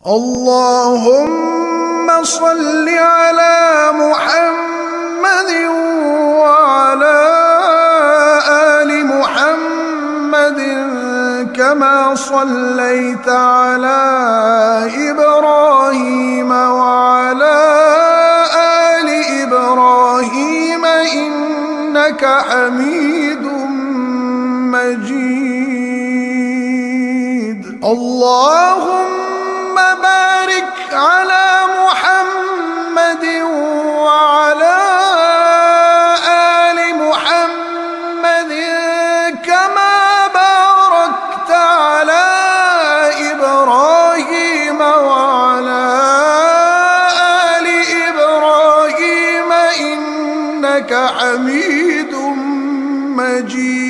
اللهم صل على محمد وعلى آل محمد كما صليت على إبراهيم وعلى آل إبراهيم إنك حميد مجيد. اللهم بارك على محمد وعلى آل محمد كما باركت على إبراهيم وعلى آل إبراهيم إنك حميد مجيد.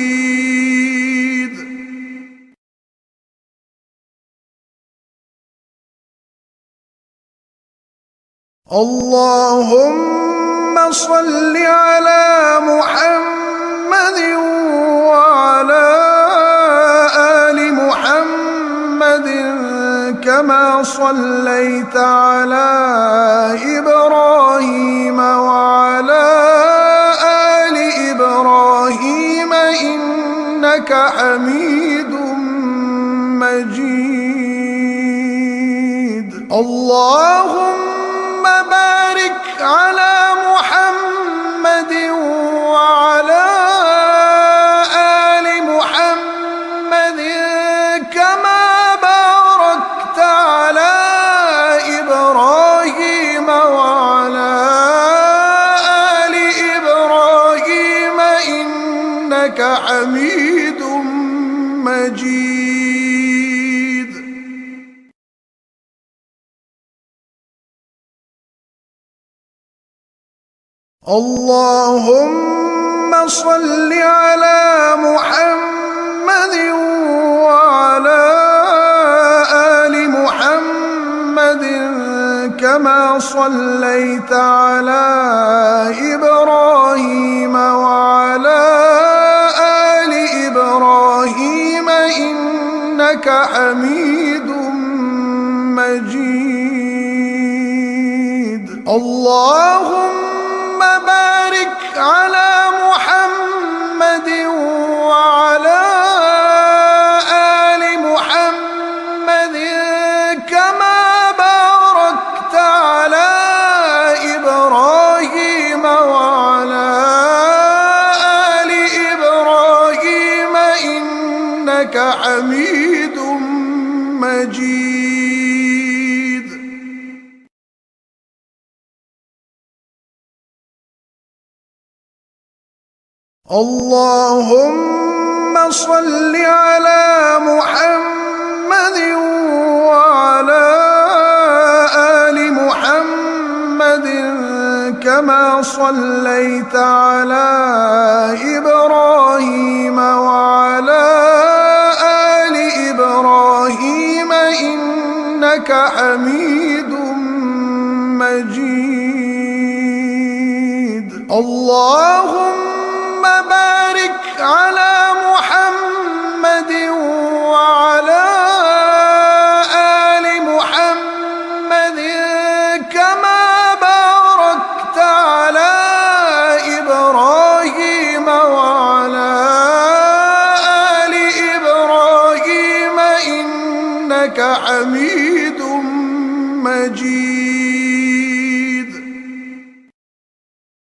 اللهم صل على محمد وعلى آل محمد كما صليت على إبراهيم وعلى آل إبراهيم إنك حميد مجيد. اللهم بارك على محمد وعلى آل محمد كما باركت على إبراهيم وعلى آل إبراهيم إنك حميد مجيد. اللهم صل على محمد وعلى آل محمد كما صليت على إبراهيم وعلى آل إبراهيم إنك حميد مجيد. اللهم بارك على محمد وعلى آل محمد كما باركت على إبراهيم وعلى آل إبراهيم إنك حميد مجيد. اللهم صل على محمد وعلى آل محمد كما صليت على إبراهيم وعلى آل إبراهيم إنك حميد مجيد. اللهم بارك على محمد وعلى آل محمد كما باركت على إبراهيم وعلى آل إبراهيم إنك حميد مجيد.